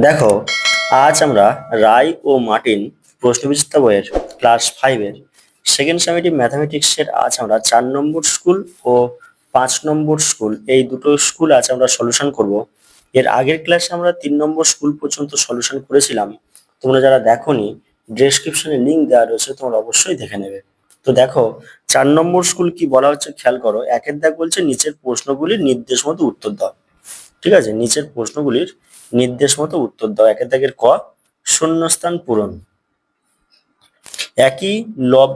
দেখো, আজ আমরা রায় ও মার্টিন প্রশ্নবিচিত্রা বইয়ের ক্লাস 5-এর সেকেন্ড সামেটিভ ম্যাথামেটিক্সের আজ আমরা 4 নম্বর স্কুল ও 5 নম্বর স্কুল এই দুটো স্কুল আজ আমরা সলিউশন করব। এর আগের ক্লাসে আমরা 3 নম্বর স্কুল পর্যন্ত সলিউশন করেছিলাম। তোমরা যারা দেখোনি, ডেসক্রিপশনে লিংক দেওয়া রয়েছে, তোমরা অবশ্যই দেখে নেবে। তো দেখো, 4 নম্বর স্কুল কি বলা হচ্ছে খেয়াল করো। একের দাগ বলছে নিচের প্রশ্নগুলির নির্দেশ মতো উত্তর দাও। ঠিক আছে, নিচের প্রশ্নগুলির নির্দেশ মতো উত্তর দাও। একের দাগের ক, শূন্যস্থান পূরণ। একই লব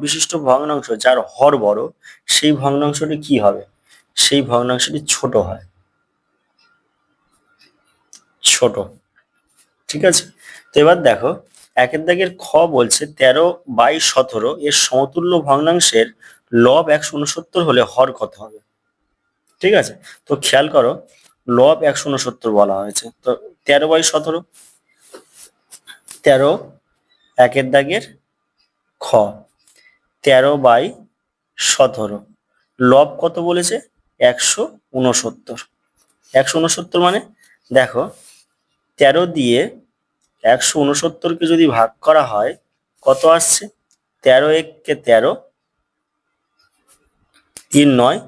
বিশিষ্ট ভগ্নাংশ যার হর বড়, সেই ভগ্নাংশটি কি হবে? সেই ভগ্নাংশটি ছোট হয়, ছোট। ঠিক আছে, তো এবার দেখো, একের দাগের খ বলছে 13/17 এর সমতুল্য ভগ্নাংশের লব 169 হলে হর কত হবে? ঠিক আছে, তো খেয়াল করো, লব 169 বলা হয়েছে, তো 13/17, 13 একের দাগের খ, 13/17 লব কত বলেছে? 169। 169 মানে দেখো, 13 দিয়ে 169কে যদি ভাগ করা হয় কত আসছে? 13 এককে 13, 3 9,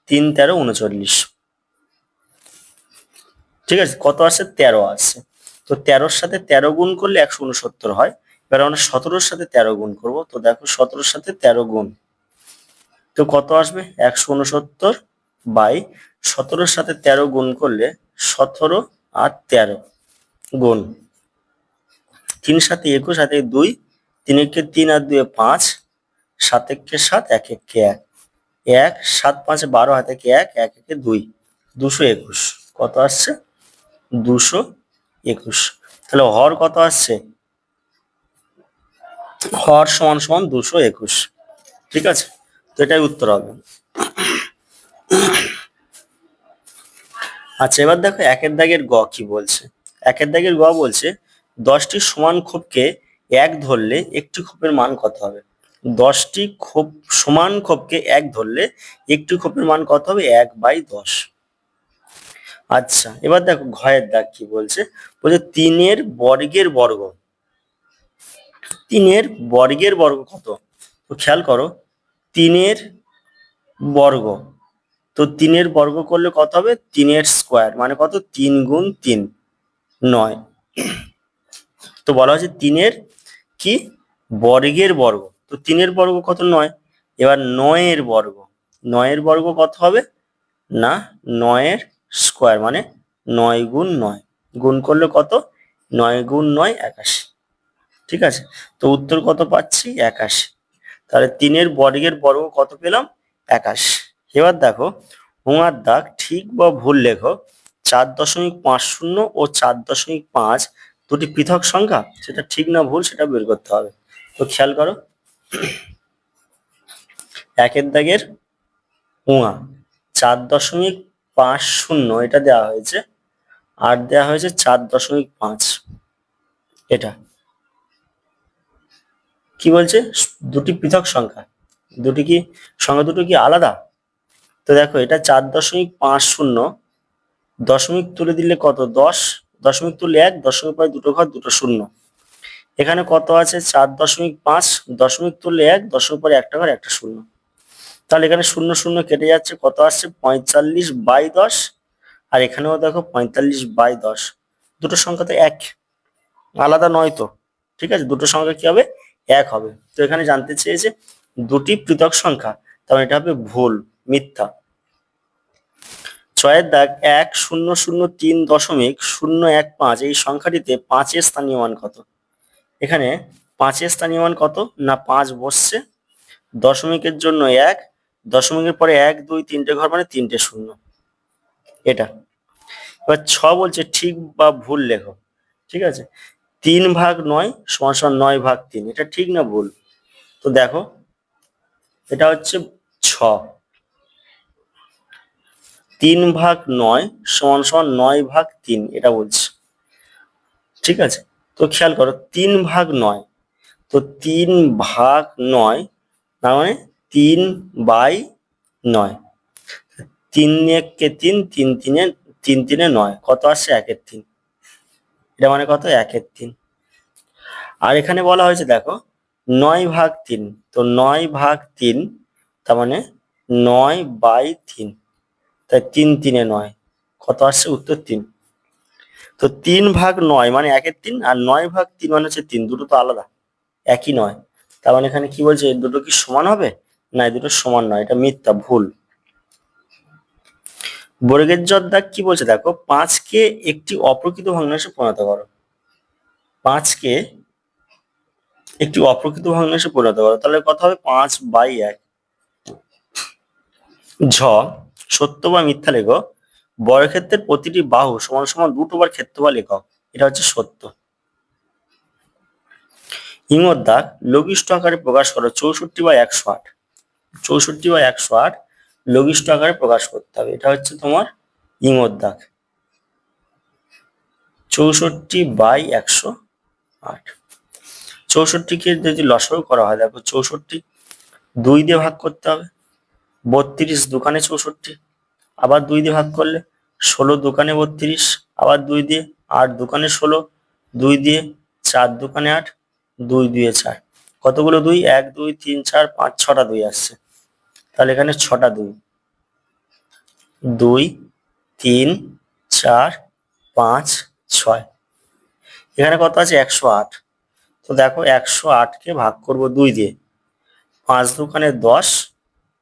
3 13 39। ঠিক আছে, কত আসছে? 13 আসছে। তো 13-র সাথে 13 গুণ করলে 169 হয়। এবার আমরা 17-র সাথে 13 গুণ করব। তো দেখো, 17-র সাথে 13 গুণ, তো কত আসবে? 169/17-র সাথে 13 গুণ করলে 17 আর 13 গুণ 3 7 21, 7 2, 3 একে 3 আর 2 5, 7 একে 7, 1 একে 1, 1 7 5 12, হাতে একে 1, 1 একে 2, 221। কত আসছে? 221। তাহলে হর কত আসছে? হর সমান সমান 221। ঠিক আছে, তো এটাই উত্তর হবে। আচ্ছা, এবার দেখো একের দাগের গ কি বলছে। একের দাগের গ বলছে 10টি সমান খোপকে 1 ধরলে একটি খোপের মান কত হবে? 10টি সমান খোপকে 1 ধরলে একটি খোপের মান কত হবে? 1/10। আচ্ছা, এবার দেখো ঘয়ের দাগ কি বলছে। বলছে 3-এর বর্গের বর্গ। 3-এর বর্গের বর্গ কত? তো খেয়াল করো, 3-এর বর্গ, তো 3-এর বর্গ করলে কত হবে? 3-এর স্কোয়ার মানে কত? 3 গুণ 3 9। তো বলা হচ্ছে 3-এর কি বর্গের বর্গ, তো 3-এর বর্গ কত? 9। এবার 9-এর বর্গ, 9-এর বর্গ কত হবে? না, 9-এর স্কোয়ার মানে 9 গুণ 9, গুণ করলে কত? 9 গুণ 9 81। ঠিক আছে, তো উত্তর কত পাচ্ছি? 81। তাহলে 3-এর বর্গের বর্গ কত পেলাম? 81। এবার দেখো, হোঁয়ার দাগ ঠিক বা ভুল লেখো। 4.50 ও 4.5 দুটি পৃথক সংখ্যা, সেটা ঠিক না ভুল সেটা বের করতে হবে। তো খেয়াল করো, একের দাগের হোঁয়া 4.50 এটা দেওয়া হয়েছে, আর দেওয়া হয়েছে 4.5। এটা কি বলছে? দুটি পৃথক সংখ্যা, সংখ্যা দুটো কি আলাদা? তো দেখো, এটা 4.50, দশমিক তুলে দিলে কত? 10, দশমিক তুললে 1, দশমিক পরে দুটো ঘর, দুটো শূন্য। এখানে কত আছে? 4.5, দশমিক তুললে 1, দশমিক পরে একটা ঘর, একটা শূন্য। তাহলে এখানে শূন্য শূন্য কেটে যাচ্ছে, কত আসছে? 45/10। আর এখানেও দেখো 45/10। দুটো সংখ্যা তো এক, আলাদা নয় তো। ঠিক আছে, দুটো সংখ্যা কি হবে? এক হবে। তো এখানে জানতে চেয়েছে দুটি পৃথক সংখ্যা, তাহলে এটা হবে ভুল, মিথ্যা। 6-এর দাগ 1003.015 এই সংখ্যাটিতে 5-এর স্থানীয় মান কত? এখানে 5-এর স্থানীয় মান কত? না 5 বসছে, দশমিকের জন্য 1, দশমিকের পরে 1 2 3টে ঘর মানে 3টে শূন্য। এটা এবার 6 বলছে ঠিক বা ভুল লেখো। ঠিক আছে, 3/9 = 9/3, এটা ঠিক না ভুল? তো দেখো, এটা হচ্ছে 6, 3/9 = 9/3, এটা বলছে। ঠিক আছে, তো খেয়াল করো, 3/9, তো 3/9 তার মানে 3/9, 3 একে 3, 3 3 তিন তিনে নয়, কত আসছে 1/3। এটা মানে কত 1/3। আর এখানে বলা হয়েছে দেখো 9/3, তো 9/3 তার মানে 9/3, তাই 3 3 9, কত আসছে উত্তর 3। তো 3/9 মানে 1/3, আর 9/3 মানে হচ্ছে 3, দুটো তো আলাদা, একই নয়। তার মানে এখানে কি বলছে, এই দুটো কি সমান হবে? না, এই দুটো সমান নয়, এটা মিথ্যা, ভুল। বর্গের জোর দাগ কি বলছে দেখো, 5কে একটি অপ্রকৃত ভগ্নাংশে পরিণত করো। 5কে একটি অপ্রকৃত ভগ্নাংশে পরিণত করো, তাহলে কত হবে 5/1। ঝ, সত্য বা মিথ্যা লেখো। বর্গক্ষেত্রের প্রতিটি বাহু সমান সমান √2 বার ক্ষেত্রফল একক, এটা হচ্ছে সত্য। ইঙর দাগ, লঘিষ্ঠ আকারে প্রকাশ করো 64/108। 64/108 লঘিষ্ঠ আকারে প্রকাশ করতে হবে, এটা হচ্ছে তোমার ইঙর দাগ। 64/108। 64কে যদি লসাগু করা হয়, দেখো 64 2 দিয়ে ভাগ করতে হবে। 32 দোকানে 64, আবার 2 দিয়ে ভাগ করলে 16 দোকানে 32, আবার 2 দিয়ে 8 দোকানে 16, 2 দিয়ে 4 দোকানে 8, 2 2 4, কতগুলো 2? 1 2 3 4 5 6টা 2 আসছে, তাহলে এখানে 6টা 2, 2 3 4 5 6, এখানে কত আছে 108। তো দেখো 108কে ভাগ করব 2 দিয়ে, 5 দোকানে 10,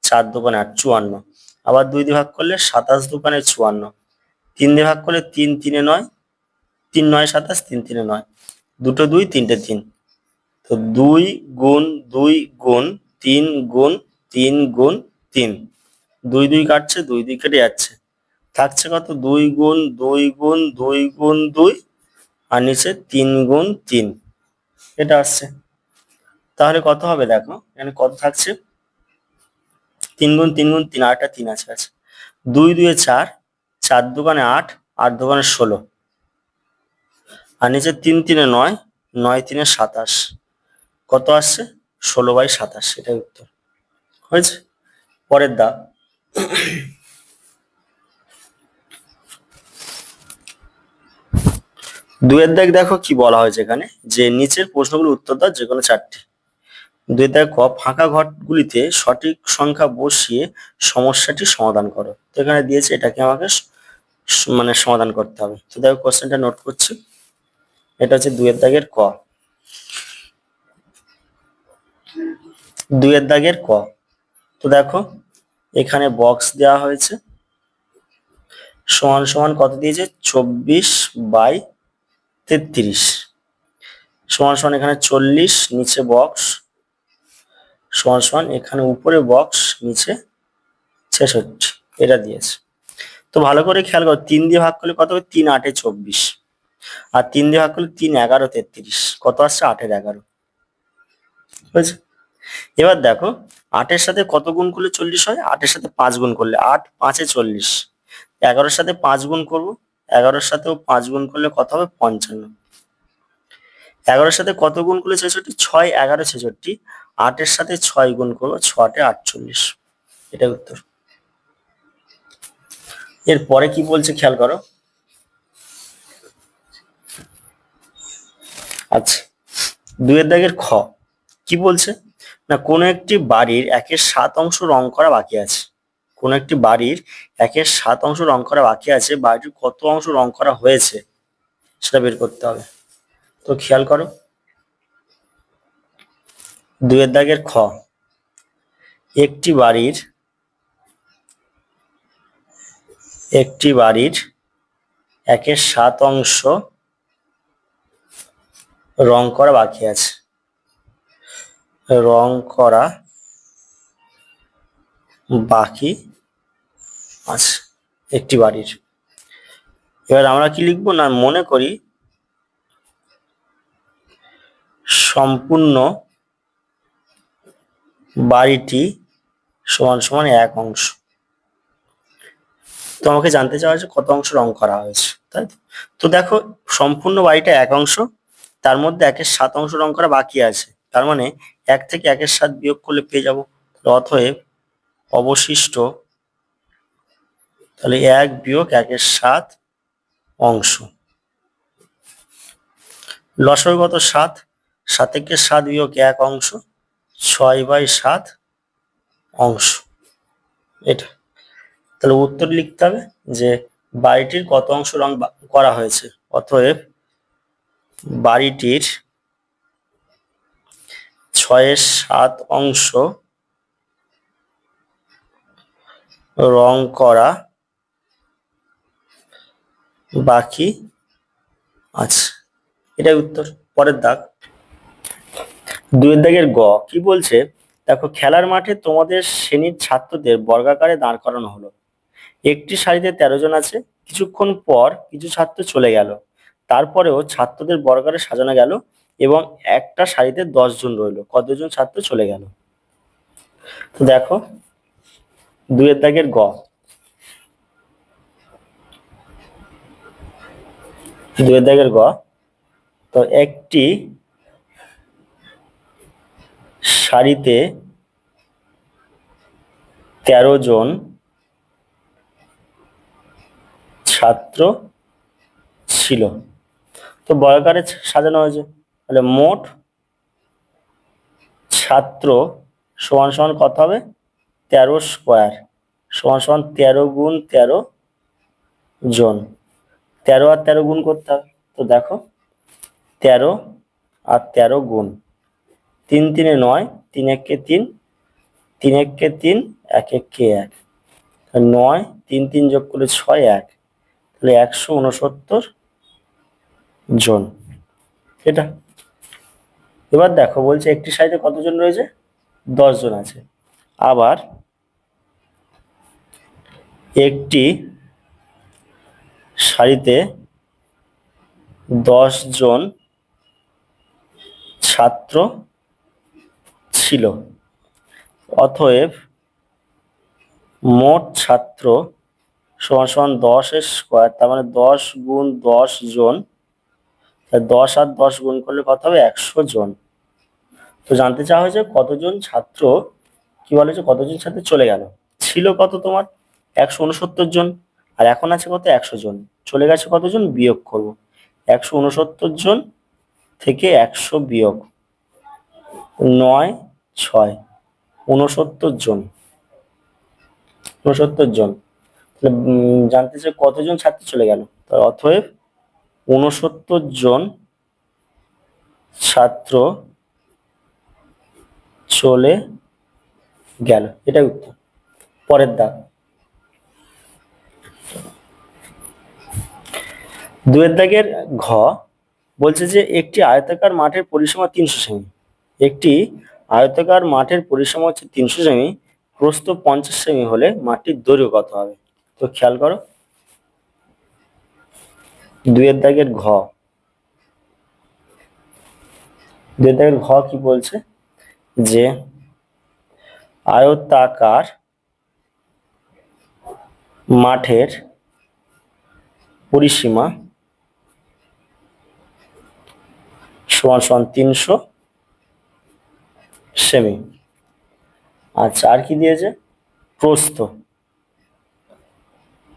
4 দোকানে 8, 54, আবার 2 দিয়ে ভাগ করলে 27 দোকানে 54, 3 দিয়ে ভাগ করলে 3 3 9, 3 9 27, 3 3 9, দুটো 2 তিনটে 3, তো 2 গুণ 2 গুণ 3 গুণ 3 গুণ 3, 2 2 কাটছে, 2 2 কেটে যাচ্ছে, থাকছে কত 2 গুণ 2 গুণ 2 গুণ 2, আর নিচে 3 গুণ 3, এটা আসছে। তাহলে কত হবে দেখো, এখানে কত থাকছে 3 গুণ 3 গুণ 3, আরেকটা 3 আছে, 2 2 4, 4 দোকানে 8, 8 দোকানে 16, আর নিচে 3 3 9, 9 3 27, কত আসছে 16/27, এটাই উত্তর হয়েছে। পরের দাগ, দুয়ের দাগ দেখো কি বলা হয়েছে এখানে, যে নিচের প্রশ্নগুলো উত্তর দাও যে কোনো 4টি। দুই দাগ ক, ফাঁকা ঘরগুলিতে সঠিক সংখ্যা বসিয়ে সমস্যাটি সমাধান করো। তো এখানে দিয়েছে, এটাকে আমাকে মানে সমাধান করতে হবে। তো দেখো কোশ্চেনটা নোট করছি, এটা হচ্ছে দুয়ের দাগের ক। দুয়ের দাগের ক, তো দেখো এখানে বক্স দেওয়া হয়েছে, সমান সমান কত দিয়েছে 24/33, সমান সমান এখানে 40, নিচে বক্স, সমান সমান এখানে উপরে বক্স, নিচে 66, এটা দিয়েছে। তো ভালো করে খেয়াল করো, 3 দিয়ে ভাগ করলে কত হবে 3 8 24, আর 3 দিয়ে ভাগ করলে 3 11 33, কত আসছে 8 11, বুঝেছো? এবার দেখো 8-এর সাথে কত গুণ করলে 40 হয়, 8-এর সাথে 5 গুণ করলে, 8 5 40, 11-এর সাথে 5 গুণ করব, 11-এর সাথেও 5 গুণ করলে কত হবে 55, 11-এর সাথে কত গুণ করলে 66, 6 11 66, 8-এর সাথে 6 গুণ করবো, 6 8 48, এটা উত্তর। এরপরে কি বলছে খেয়াল করো, আচ্ছা দুয়ের দাগের খ কি বলছে না, কোন একটি বাড়ির 1/7 অংশ রং করা বাকি আছে। কোন একটি বাড়ির 1/7 অংশ রং করা বাকি আছে, বাড়িটির কত অংশ রং করা হয়েছে সেটা বের করতে হবে। তো খেয়াল করো, দুয়ের দাগের খ, একটি বাড়ির 1/7 অংশ রং করা বাকি আছে, রং করা বাকি আছে একটি বাড়ির। এবার আমরা কি লিখবো না, মনে করি সম্পূর্ণ বাড়িটি সমান সমান 1 অংশ। তো আমাকে জানতে চাওয়া হয়েছে কত অংশ রং করা হয়েছে, তাই তো? তো দেখো সম্পূর্ণ বাড়িটা 1 অংশ, তার মধ্যে 1/7 অংশ রং করা বাকি আছে, তার মানে 1 থেকে 1/7 বিয়োগ করলে পেয়ে যাবো। অতএব অবশিষ্ট, তাহলে 1 বিয়োগ 1/7 অংশ। লসাগু কত? 7। 7 থেকে 7 বিয়োগ 1 অংশ, 6/7 অংশ। এটা তাহলে উত্তর লিখতে হবে যে বাড়িটির কত অংশ রং করা হয়েছে। অতএব বাড়িটির 6/7 অংশ রং করা বাকি আছে। এটাই উত্তর। পরের দাগ, 2 দাগের গ কি বলছে? দেখো, খেলার মাঠে তোমাদের শ্রেণীর ছাত্রদের বর্গাকারে দাঁড় করানো হলো। একটি সারিতে 13 জন আছে। কিছুক্ষণ পর কিছু ছাত্র চলে গেল। তারপরেও ছাত্রদের বর্গাকারে সাজানো গেল এবং একটা সারিতে 10 জন রইল। কতজন ছাত্র চলে গেল? তো দেখো, 2 দাগের গ, 2 দাগের গ, তো একটি সারিতে 13 জন ছাত্র ছিল। তো বর্গাকারে সাজানো হয়েছে, তাহলে মোট ছাত্র সমান সমান কত হবে? 13 স্কোয়ার সমান সমান 13 গুণ 13 জন। 13 আর 13 গুণ করতে হবে। তো দেখো, 13 আর 13 গুণ, 3 3 9, 3 1 3, 3 1 3, 1 1 1, 9, 3 3 যোগ করলে 6 1, তাহলে 169 জন। এটা এবার দেখো, বলছে একটি সারিতে কতজন রয়েছে? 10 জন আছে। আবার একটি সারিতে 10 জন ছাত্র ছিল। অতএব মোট ছাত্র সমান সমান 10 এর স্কোয়ার, তার মানে 10 গুণ 10 জন, 10 আর 10 গুণ করলে কত হবে? 100 জন। তো জানতে চাওয়া হয়েছে কতজন ছাত্র, কি বলেছে, কতজন ছাত্র চলে গেল। ছিল কত তোমার? 169 জন। আর এখন আছে কত? 100 জন। চলে গেছে কতজন? বিয়োগ করব। 169 জন থেকে 100 বিয়োগ 9 6, 69 জন। 69 জন। তাহলে জানতে চাই কতজন ছাত্র চলে গেল। তো অতএব 69 জন ছাত্র চলে গেল। এটাই উত্তর। পরের দাগ, 2 দাগের ঘ বলছে যে একটি আয়তাকার মাঠের পরিসীমা 300 সেমি। একটি আয়তাকার মাঠের পরিসীমা হচ্ছে 300 সেমি, প্রস্থ 50 সেমি হলে মাঠটির দৈর্ঘ্য কত হবে? তো খেয়াল করো, 2 দাগের ঘ, 2 দাগের ঘ কি বলছে? যে আয়তাকার মাঠের পরিসীমা সমান সমান 300 সেমি। আচ্ছা, আর কি দিয়েছে? প্রস্থ,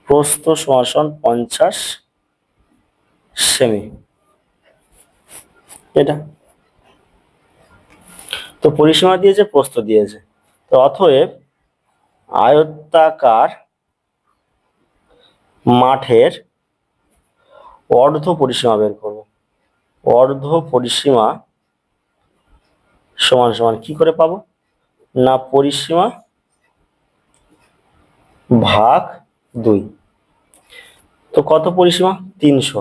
প্রস্থ সমান সমান 50 সেমি। এটা তো পরিসীমা দিয়েছে, প্রস্থ দিয়েছে। তো অতএব আয়তাকার মাঠের অর্ধ পরিসীমা বের করব। অর্ধ পরিসীমা সমান সমান কি করে পাবো? না, পরিসীমা ভাগ 2। তো কত পরিসীমা? 300।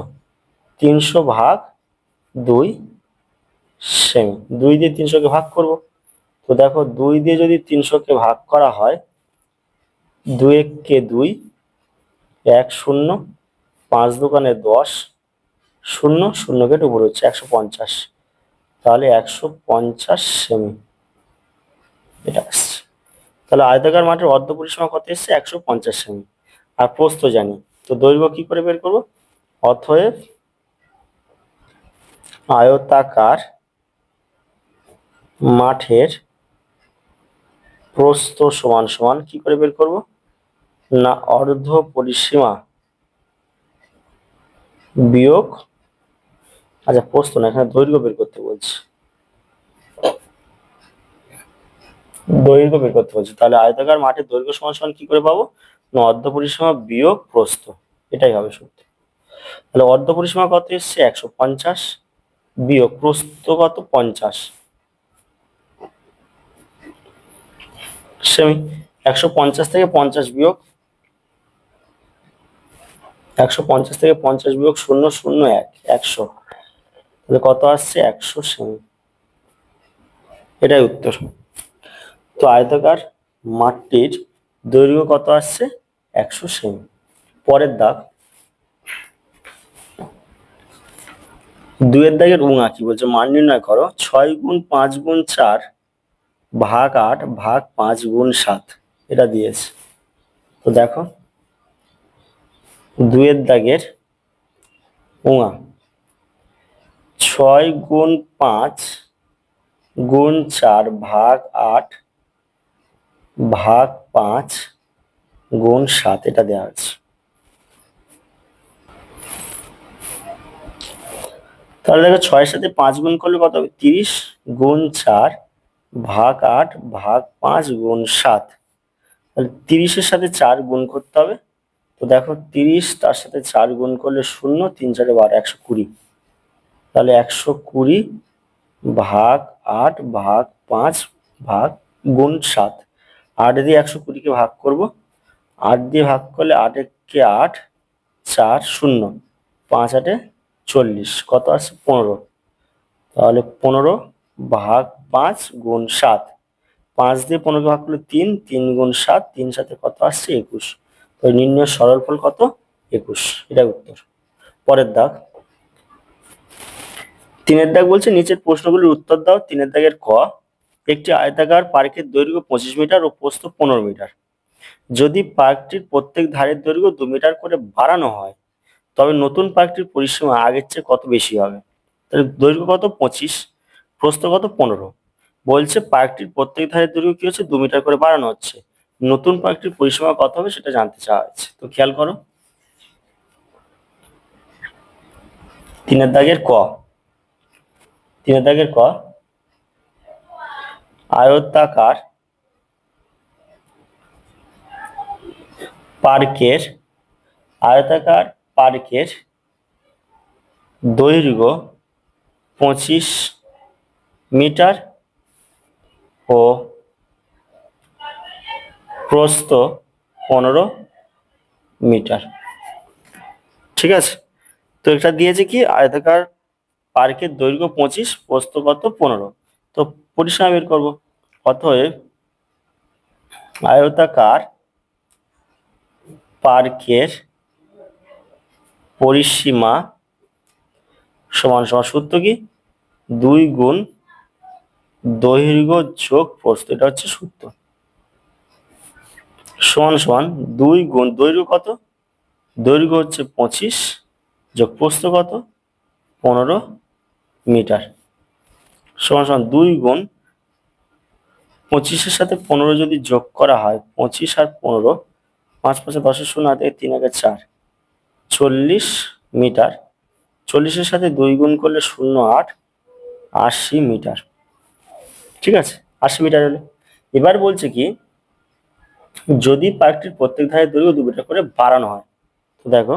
300 ভাগ 2 সেমি। 2 দিয়ে 300-কে ভাগ করব। তো দেখো, 2 দিয়ে যদি 300-কে ভাগ করা হয়, 2 1 2, 1 0, 5 দোকানে 10, 0 0 কেটে উপরে হচ্ছে 150। তাহলে 150 সেমি এটা আসছে। তাহলে আয়তাকার মাঠের অর্ধ পরিসীমা কত এসছে? 150 সেমি। আর প্রস্থ জানি, তো দৈর্ঘ্য কি করে বের করব? অতএব আয়তাকার মাঠের প্রস্থ সমান সমান কি করে বের করব? না, অর্ধ পরিসীমা বিয়োগ, আচ্ছা প্রস্থ না, এখানে দৈর্ঘ্য বের করতে বলছি, দৈর্ঘ্য বের করতে বলছি। তাহলে আয়তাকার মাঠের দৈর্ঘ্য সমান সমান কি করে পাবো? না, অর্ধ পরিসীমা বিয়োগ প্রস্থ, এটাই হবে সূত্র। তাহলে অর্ধ পরিসীমা কত এসছে? 150 বিয়োগ প্রস্থ কত? 50। সেমি 150 থেকে 50 বিয়োগ, 150 থেকে 50 বিয়োগ 0 0 1 100, তাহলে কত আসছে? 100 সেমি। এটাই উত্তর। তো আয়তাকার মাঠটির দৈর্ঘ্য কত আসছে? 100 সেমি। পরের দাগ, দুয়ের দাগের উঙা কি বলছে? মান নির্ণয় করো 6 গুণ 5 গুণ 4 ভাগ 8 ভাগ 5 গুণ 7, এটা দিয়েছে। তো দেখো দুয়ের দাগের উঙা 6 গুণ 5 গুণ 4 ভাগ 8 ভাগ 5 গুণ 7, এটা দেওয়া আছে। তাহলে দেখো 6-এর সাথে 5 গুণ করলে কত হবে? 30 গুণ 4 ভাগ 8 ভাগ 5 গুণ 7, তাহলে 30-এর সাথে 4 গুণ করতে হবে। তো দেখো 30, তার সাথে 4 গুণ করলে 0, 3 4 12, 120, তাহলে 120 ভাগ 8 ভাগ 5 ভাগ গুণ 7, 8 দিয়ে 120-কে ভাগ করব, 8 দিয়ে ভাগ করলে 8 একে 8, 4 0, 5 8 40, কত আছে? 15। তাহলে 15 ভাগ 5 গুণ 7, 5 দিয়ে 15-কে ভাগ করলে 3, 3 গুণ 7, 3 সাথে কত আসছে? 21। তো নির্ণয় সরলফল কত? 21, এটা উত্তর। পরের দাগ, 3-এর দাগ বলছে নিচের প্রশ্নগুলির উত্তর দাও। 3-এর দাগের ক, একটি আয়তাকার পার্কের দৈর্ঘ্য 25 মিটার ও প্রস্থ 15 মিটার। যদি পার্কটির প্রত্যেক ধারের দৈর্ঘ্য 2 মিটার করে বাড়ানো হয়, তবে নতুন পার্কটির পরিসীমা আগের চেয়ে কত বেশি হবে? তাহলে দৈর্ঘ্য কত? 25, প্রস্থ কত? 15। বলছে পার্কটির প্রত্যেক ধারের দৈর্ঘ্য কি হচ্ছে? 2 মিটার করে বাড়ানো হচ্ছে, নতুন পার্কটির পরিসীমা কত হবে সেটা জানতে চাওয়া হয়েছে। তো খেয়াল করো 3-এর দাগের ক, 3-এর দাগের ক, আয়তাকার পার্কের, আয়তাকার পার্কের দৈর্ঘ্য 25 মিটার ও প্রস্থ 15 মিটার। ঠিক আছে, তো এটা দিয়েছে কি? আয়তাকার পার্কের দৈর্ঘ্য 25, প্রস্থ কত? 15। তো পরিসীমা বের করবো। অতএব আয়তাকার পার্কের পরিসীমা সমান সমান সূত্র কি? 2 গুণ দৈর্ঘ্য যোগ প্রস্থ, এটা হচ্ছে সূত্র। সমান সমান 2 গুণ দৈর্ঘ্য কত? দৈর্ঘ্য হচ্ছে 25 যোগ প্রস্থ কত? 15 মিটার, সমান সমান 2 গুণ 25-এর সাথে 15 যদি যোগ করা হয়, 25 আর 15, 5 5 10 শূন্য, হাতে 3 1 4, 40 মিটার। 40-এর সাথে 2 গুণ করলে 0 8, 80 মিটার। ঠিক আছে, 80 মিটার হলো। এবার বলছে কি, যদি পার্কটির প্রত্যেক ধারের দৈর্ঘ্য 2 মিটার করে বাড়ানো হয়, তো দেখো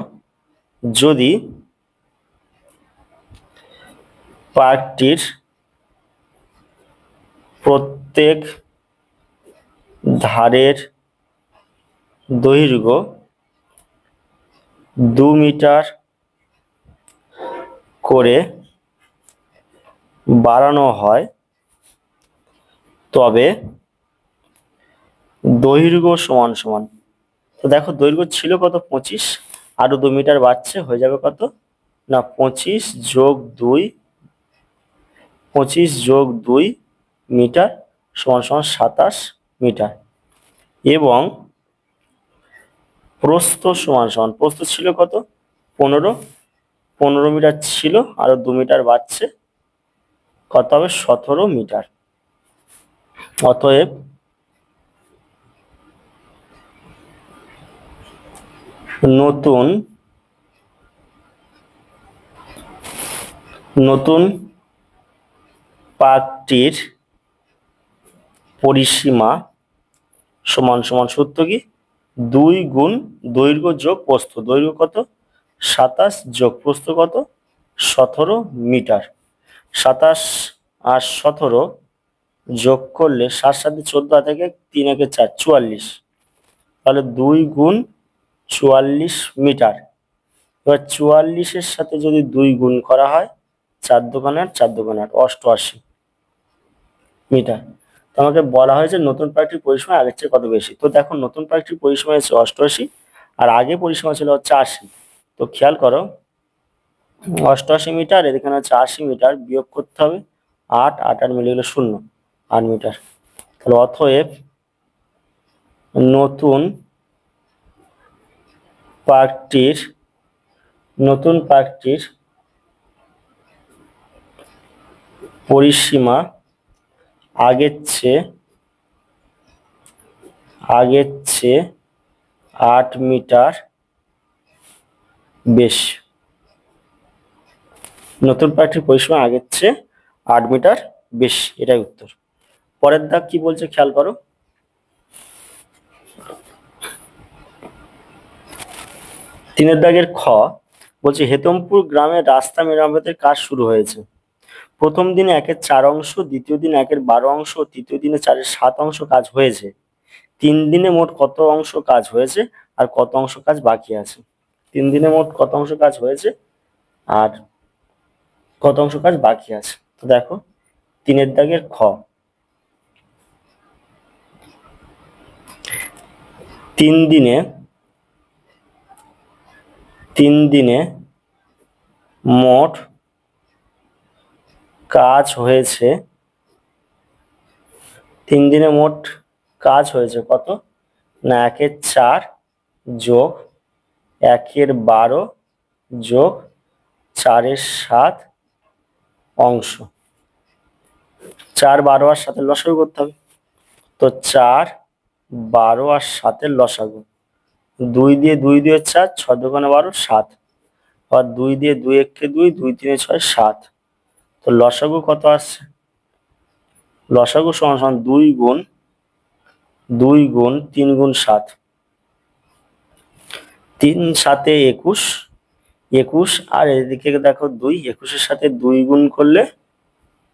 যদি পার্কটির প্রত্যেক ধারের দৈর্ঘ্য 2 মিটার করে বাড়ানো হয়, তবে দৈর্ঘ্য সমান সমান, তো দেখো দৈর্ঘ্য ছিল কত? 25, আরো 2 মিটার বাড়ছে, হয়ে যাবে কত? না 25 যোগ 2, 25 যোগ 2 মিটার সমান সমান 27 মিটার। এবং প্রস্থ সমান সমান, প্রস্থ ছিল কত? 15, 15 মিটার ছিল, আরো 2 মিটার বাড়ছে, কত হবে? 17 মিটার। অতএব নতুন নতুন পার্কটির পরিসীমা সমান সমান সূত্র কি 2 গুণ দৈর্ঘ্য যোগ প্রস্থ। দৈর্ঘ্য কত 27 যোগ প্রস্থ কত 17 মিটার। 27 আর 17 যোগ করলে 7 7 14 থেকে 3 একে 4 44, তাহলে 2 গুণ 44 মিটার। এবার 44-এর সাথে যদি 2 গুণ করা হয় 4 দোকানে 8 4 দোকানে 8 88 মিটার। তো আমাকে বলা হয়েছে নতুন পার্কটির পরিসীমা আগের চেয়ে কত বেশি। তো দেখো নতুন পার্কটির পরিসীমা হচ্ছে 88 আর আগে পরিসীমা ছিল হচ্ছে 80। তো খেয়াল করো 88 মিটার, এখানে হচ্ছে 80 মিটার, বিয়োগ করতে হবে 8 8 আর মিলে গেলে 0, 8 মিটার। তাহলে অতএব নতুন পার্কটির পরিসীমা আগের চেয়ে 8 মিটার বেশি। নতুন পার্কটির পরিসীমা আগের চেয়ে 8 মিটার বেশি, এটাই উত্তর। পরের দাগ কি বলছে খেয়াল করো। 3 দাগের খ বলছে হেতমপুর গ্রামের রাস্তা মেরামতের কাজ শুরু হয়েছে। প্রথম দিনে 1/4 অংশ, দ্বিতীয় দিনে 1/12 অংশ, তৃতীয় দিনে 4/7 অংশ কাজ হয়েছে। 3 দিনে মোট কত অংশ কাজ হয়েছে আর কত অংশ কাজ বাকি আছে। 3 দিনে মোট কত অংশ কাজ হয়েছে আর কত অংশ কাজ বাকি আছে। তো দেখো 3 দাগের খ, 3 দিনে মোট কাজ হয়েছে, 3 দিনে মোট কাজ হয়েছে কত না 1/4 যোগ 1/12 যোগ 4/7 অংশ। 4 12 আর 7 লসাগু করতে হবে। তো 4 12 আর 7 লসাগু, 2 দিয়ে 2 দিয়ে 4 6 দোকানে 12 7, আর 2 দিয়ে 2 1 2 2 3 6 7। তো লসাগু কত আসছে, লসাগু সমান সমান 2 গুণ 3 গুণ 7, 3 7 21, 21 আর এদিকে দেখো 2, 21-এর সাথে 2 গুণ করলে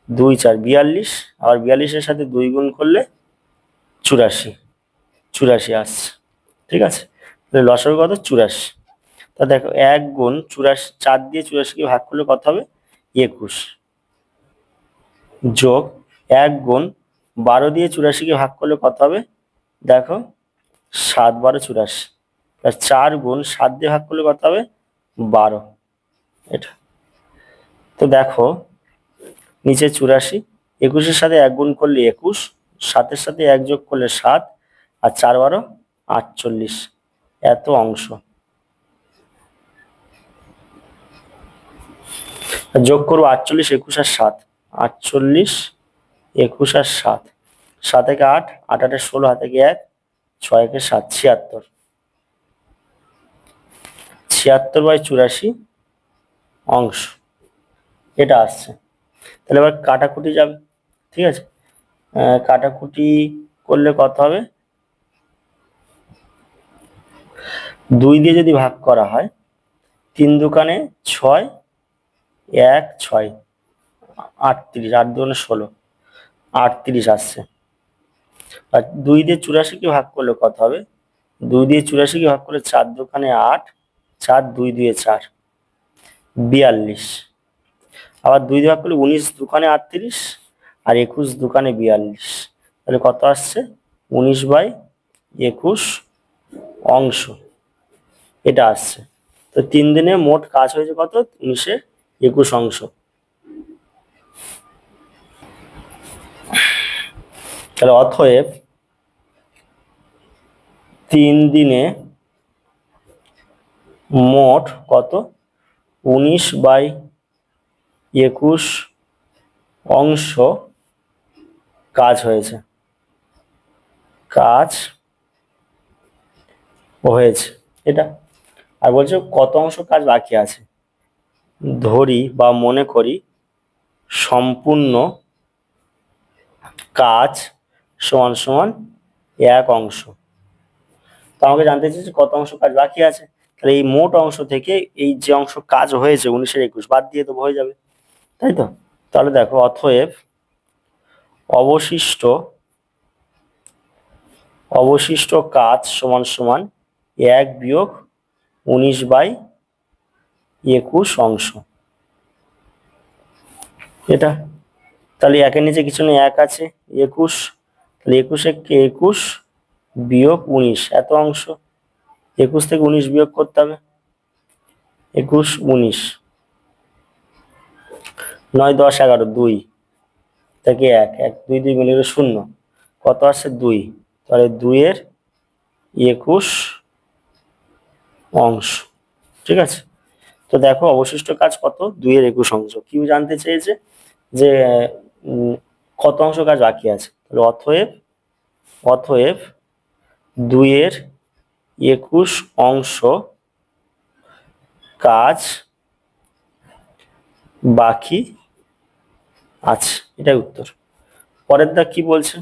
2 4 42, আবার 42-এর সাথে 2 গুণ করলে 84 আসছে। ঠিক আছে, তাহলে লসাগু কত 84। তা দেখো 1 গুণ 84, 4 দিয়ে 84-কে ভাগ করলে কত হবে 21, যোগ 1 গুণ 12 দিয়ে 84-কে ভাগ করলে কত হবে দেখো 7 12 84, 4 গুণ 7 দিয়ে ভাগ করলে কত হবে 12, এটা। তো দেখো নিচে 84, 21-এর সাথে 1 গুণ করলে 21, 7-এর সাথে 1 যোগ করলে 7, আর 4 12 48, এত অংশ। যোগ করবো 48 21 আর 7, 48 21 আর 7, 7 একে 8 8 8 16, হাতে গিয়ে 1 6 একে 7 76, 76/84 অংশ, এটা আসছে। তাহলে এবার কাটাকুটি যাবে। ঠিক আছে, কাটাকুটি করলে কত হবে, 2 দিয়ে যদি ভাগ করা হয় 3 দোকানে 6 1 6 38, 8 দুগুণে 16, 38 আসছে। আর 2 দিয়ে 84-কে ভাগ করলে কত হবে, 2 দিয়ে 84-কে ভাগ করলে 4 দোকানে 8, 4 2 2 4 42, আবার 2 দিয়ে ভাগ করলে 19 দোকানে 38 আর 21 দোকানে 42, তাহলে কত আসছে 19/21 অংশ, এটা আসছে। তো 3 দিনে মোট কাজ হয়েছে কত 19/21 অংশ। তাহলে অতএব 3 দিনে মোট কত 19/21 অংশ কাজ হয়েছে, এটা। আর বলছে কত অংশ কাজ বাকি আছে, ধরি বা মনে করি সম্পূর্ণ কাজ সমান সমান 1 অংশ। তো আমাকে জানতে চাইছে কত অংশ কাজ বাকি আছে। তাহলে এই মোট অংশ থেকে এই যে অংশ কাজ হয়েছে 19-21 বাদ দিয়ে দেবো, হয়ে যাবে, তাই তো। তাহলে দেখো, অতএব অবশিষ্ট কাজ সমান সমান 1 বিয়োগ 19/21 অংশ। এটা তাহলে 1-এর নিচে কিছু নেই, 1 আছে, 21, তাহলে 21 বিয়োগ 19 এত অংশ। 21 থেকে 19 বিয়োগ করতে হবে, 21 19 9 10 11 2 থেকে 1 1 2 2 মিলে গেলে 0, কত আসছে 2, তাহলে 2-এর 21 অংশ। ঠিক আছে, তো দেখো অবশিষ্ট কাজ কত, 2-এর 21 অংশ। কি জানতে চেয়েছে যে কত অংশ কাজ বাকি আছে, তাহলে অতএব 2-এর 21 অংশ কাজ বাকি আছে, এটাই উত্তর। পরের দাগ কি বলছে,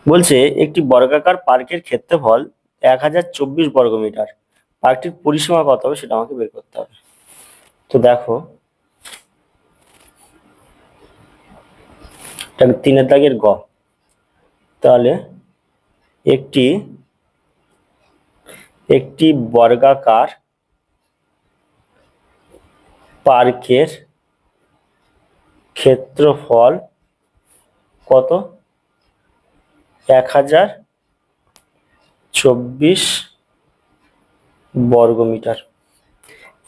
বলছে একটি বর্গাকার পার্কের ক্ষেত্রফল 1024 বর্গমিটার, পার্কটির পরিসীমা কত হবে সেটা আমাকে বের করতে হবে। তো দেখো, 3-এর দাগের গ, তাহলে একটি বর্গাকার পার্কের ক্ষেত্রফল কত, 1024 বর্গমিটার।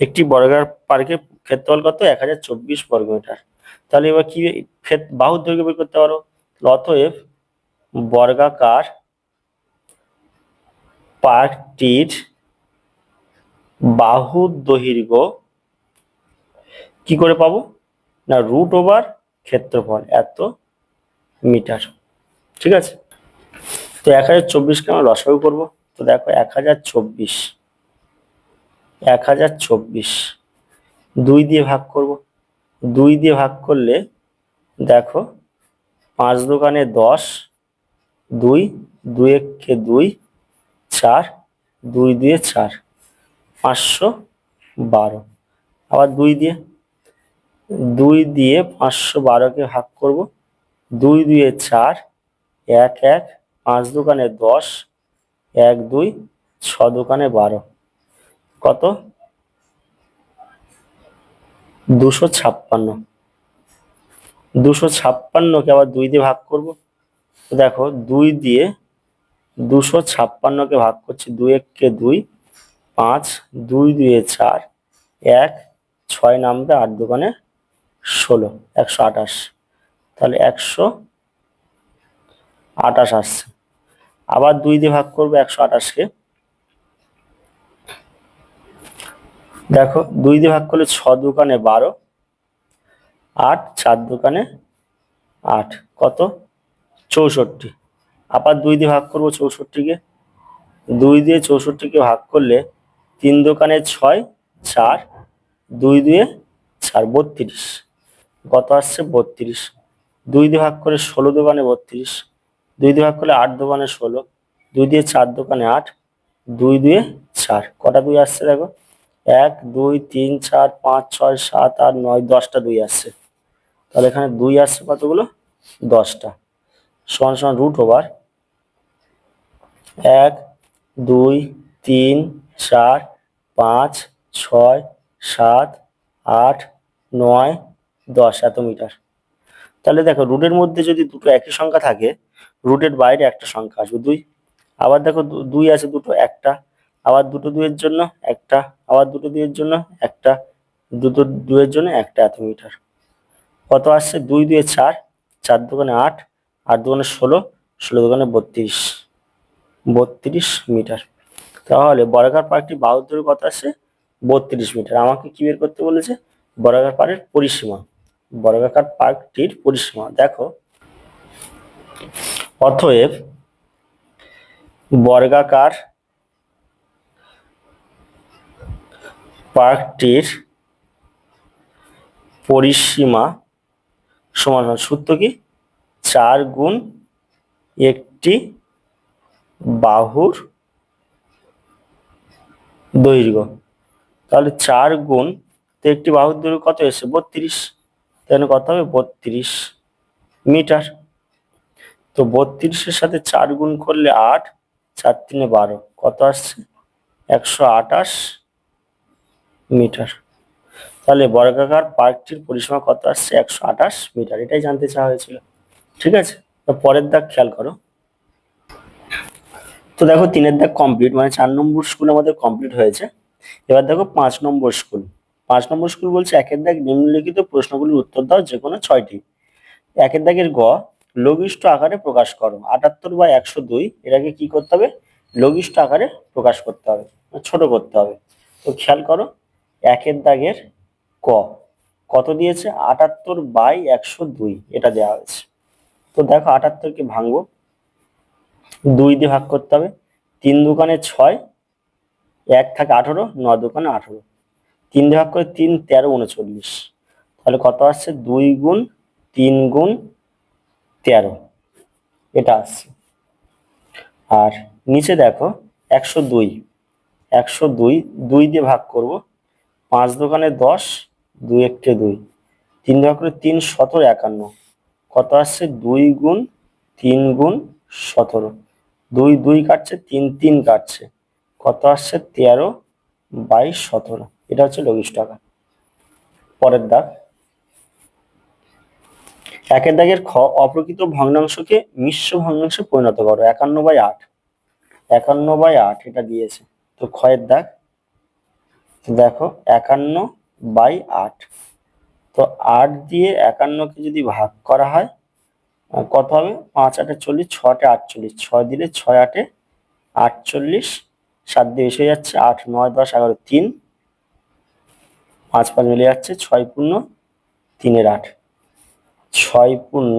একটি বর্গাকার পার্কের ক্ষেত্রফল কত, 1024 বর্গমিটার। তাহলে এবার কি বাহুর দৈর্ঘ্য বের করতে পারো, অতএব বর্গাকার পার্কটির বাহুর দৈর্ঘ্য কি করে পাবো না, √ওভার ক্ষেত্রফল এত মিটার। ঠিক আছে, তো 1024কে আমরা লসাগু করবো। তো দেখো 1024 2 দিয়ে ভাগ করব, 2 দিয়ে ভাগ করলে দেখো 5 দোকানে 10, 2 2 একে 2 4, 2 দিয়ে 4 512। আবার 2 দিয়ে 512কে ভাগ করব, 2 2 4 1 1, 5 দোকানে 10, 1 2, 6 দোকানে 12, কত 256। 256কে আবার 2 দিয়ে ভাগ করব, দেখো 2 দিয়ে 256কে ভাগ করছি, 2 একে 2 5, 2 2 4 1 6 নামবে, 8 দোকানে 16 128, তাহলে 128 আসছে। আবার 2 দিয়ে ভাগ করবো 128কে, দেখো 2 দিয়ে ভাগ করলে 6 দোকানে 12, 8 4 দোকানে 8, কত 64। আবার 2 দিয়ে ভাগ করবো 64কে, 2 দিয়ে 64কে ভাগ করলে 3 দোকানে 6 4, 2 2 4 32, কত আসছে 32। 2 দিয়ে ভাগ করে 16 দোকানে 32, 2 দিয়ে ভাগ করলে 8 দোকানে 16, 2 দিয়ে 4 দোকানে 8, 2 2 4, কটা 2 আসছে দেখো 1 2 3 4 5 6 7 8 9 10টা 2 আসছে। তাহলে এখানে 2 আসছে কতগুলো, 10টা, সমান সমান √ওভার 1 2 3 4 5 6 7 8 9 10 এত মিটার। তাহলে দেখো রুটের মধ্যে যদি দুটো একই সংখ্যা থাকে, রুটের বাইরে একটা সংখ্যা আসবে 2। আবার দেখো 2 আছে দুটো, একটা, আবার দুটো 2 এর জন্য একটা, আবার দুটো 2 এর জন্য একটা, দুটো 2 এর জন্য একটা, এত মিটার। কত আসছে 2 2 4, 4 দোকানে 8, 8 দোকানে 16, 16 দোকানে 32 মিটার। তাহলে বর্গাকার পার্কটি বাহুর দৈর্ঘ্য কত আসছে, 32 মিটার। আমাকে কি বের করতে বলেছে, বর্গাকার পার্কের পরিসীমা, বর্গাকার পার্কটির পরিসীমা। দেখো অতএব বর্গাকার পার্কটির পরিসীমা সমান হয়, সূত্র কি 4 গুণ একটি বাহুর দৈর্ঘ্য। তাহলে 4 গুণ তো একটি বাহুর দৈর্ঘ্য কত এসেছে 32, তাহলে কত হবে 32 মিটার। তো 32-এর সাথে 4 গুণ করলে 8, 4 3 12, কত আসছে 128 মিটার। তাহলে বর্গাকার পার্কটির পরিসীমা কত আসছে 128 মিটার, এটাই জানতে চাওয়া হয়েছিল। ঠিক আছে, তো পরের দাগ খেয়াল করো। তো দেখো 3-এর দাগ কমপ্লিট, মানে 4 নম্বর স্কুল আমাদের কমপ্লিট হয়েছে। এবার দেখো 5 নম্বর স্কুল। 5 নম্বর স্কুল বলছে 1-এর দাগ নিম্নলিখিত প্রশ্নগুলির উত্তর দাও যে কোনো 6টি। 1-এর দাগের গ, লঘিষ্ঠ আকারে প্রকাশ করো। 78/102, এটাকে কি করতে হবে লঘিষ্ঠ আকারে প্রকাশ করতে হবে, ছোট করতে হবে। তো খেয়াল করো 1-এর দাগের ক কত দিয়েছে 78/102, এটা দেওয়া হয়েছে। তো দেখো 78-কে ভাঙবো, 2 দিয়ে ভাগ করতে হবে। 3 দুগুণে 6, 1 থাকে 18, 9 দুগুণে 18, 3 দিয়ে ভাগ করে 3 13 39, তাহলে কত আসছে 2 গুণ 3 গুণ 13, এটা আসছে। আর নিচে দেখো 102, 102 2 দিয়ে ভাগ করব, 5 দোকানে 10, 2 একটে 2, 3 দিয়ে ভাগ করে 3 17 51, কত আসছে 2 গুণ 3 গুণ 17, 2 2 কাটছে, 3 3 কাটছে, কত আসছে 13/17, এটা হচ্ছে লঘিষ্ঠ আকার। পরের দাগ 1-এর দাগের খ, অপ্রকৃত ভগ্নাংশকে মিশ্র ভগ্নাংশে পরিণত করো। 51/8, 51/8 এটা দিয়েছে। তো ক্ষয়ের দাগ দেখো 51/8, তো 8 দিয়ে 51-কে যদি ভাগ করা হয় কত হবে 5 8 40, 6 8 48, 6 দিলে 6 8 48, 7 দিয়ে এসে যাচ্ছে 8 9 10 11 3, 5 5 মিলে যাচ্ছে 6 পূর্ণ 3 8, 6 পূর্ণ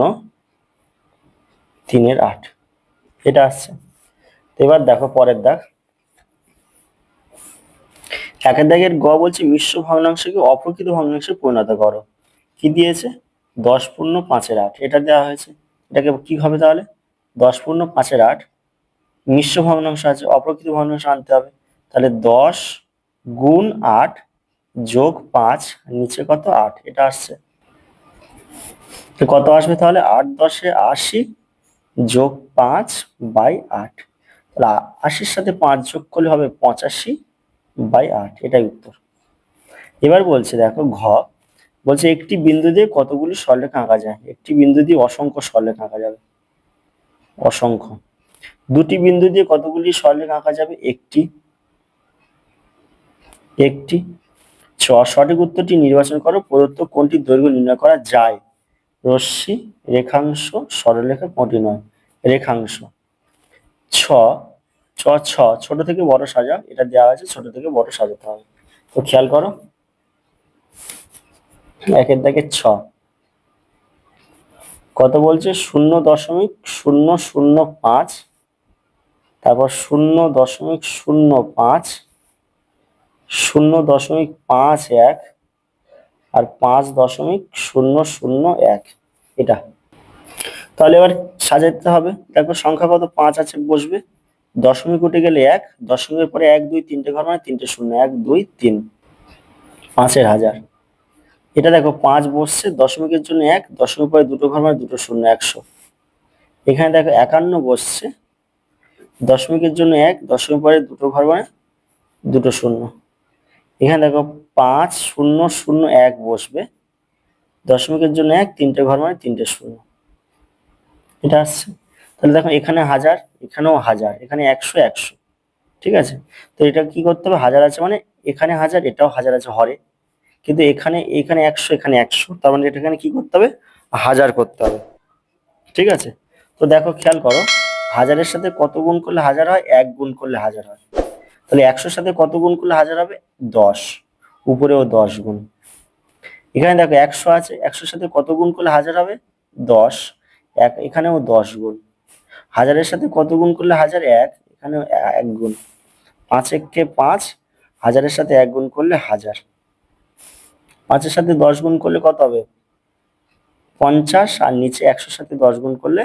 3 8, এটা আসছে। এবার দেখো পরের দাগ 1-এর দাগের গ বলছে মিশ্র ভগ্নাংশকে অপ্রকৃত ভগ্নাংশে পরিণত করো। কি দিয়েছে 10 পূর্ণ 5 8, এটা দেওয়া হয়েছে। এটাকে কি হবে তাহলে 10 পূর্ণ 5 8, মিশ্র ভগ্নাংশ আছে, অপ্রকৃত ভগ্নাংশ আনতে হবে। তাহলে 10 গুণ 8 যোগ 5, নিচে কত 8, এটা আসছে। তো কত আসবে তাহলে 8 10 80 যোগ 5/8, তাহলে 80-র সাথে 5 যোগ করলে হবে 85/8, এটাই উত্তর। এবার বলছে দেখো ঘ, বলছে একটি বিন্দু দিয়ে কতগুলি সরলরেখা আঁকা যায়। একটি বিন্দু দিয়ে অসংখ্য সরলরেখা আঁকা যাবে, অসংখ্য। দুটি বিন্দু দিয়ে কতগুলি সরলরেখা আঁকা যাবে, একটি। একটি। সঠিক উত্তরটি নির্বাচন করো, প্রদত্ত কোনটির দৈর্ঘ্য নির্ণয় করা যায়। রশ্মি, রেখাংশ, সরলরেখা, কোনটি নয়, রেখাংশ। ছ ছ ছ ছোট থেকে বড় সাজাও, এটা দেওয়া আছে ছোট থেকে বড় সাজাতে হবে। তো খেয়াল করো 1-এর দাগের ছ কত বলছে 0.005, তারপর 0.05, 0.51 আর 5.001, এটা। তাহলে এবার সাজাতে হবে। দেখো সংখ্যা কত 5 আছে, বসবে, দশমিক উঠে গেলে 1, দশমিকের পরে 1 2 3টে ঘর মানে 3টে শূন্য, 1 2 3, 5-এর হাজার। এটা দেখো 5 বসছে, দশমিকের জন্য 1, দশমিক পরে দুটো ঘর মানে দুটো শূন্য, 100। এখানে দেখো 51 বসছে, দশমিকের জন্য 1, দশমিক পরে দুটো ঘর মানে দুটো শূন্য। এখানে দেখো 5 0 0 1 বসবে, দশমিকের জন্য 1, তিনটে ঘর মানে তিনটে শূন্য, এটা আসছে। তাহলে দেখো এখানে 1000, এখানেও 1000, এখানে 100 100, ঠিক আছে। তো এটা কি করতে হবে, 1000 আছে মানে এখানে 1000, এটাও 1000 আছে হরে, কিন্তু এখানে 100, এখানে 100, তার মানে এটা এখানে কি করতে হবে 1000 করতে হবে, ঠিক আছে। তো দেখো খেয়াল করো 1000-এর সাথে কত গুণ করলে 1000 হয়, 1 গুণ করলে 1000 হয়। তাহলে 100-র সাথে কত গুণ করলে 1000 হবে, 10, উপরেও 10 গুণ। এখানে দেখো 100 আছে, 100-র সাথে কত গুণ করলে 1000 হবে, 10, এখানেও 10 গুণ। 1000-এর সাথে কত গুণ করলে 1000, 1, এখানেও 1 গুণ। 5 একে 5, হাজারের সাথে 1 গুণ করলে 1000, 5-এর সাথে 10 গুণ করলে কত হবে 50, আর নিচে 100-র সাথে 10 গুণ করলে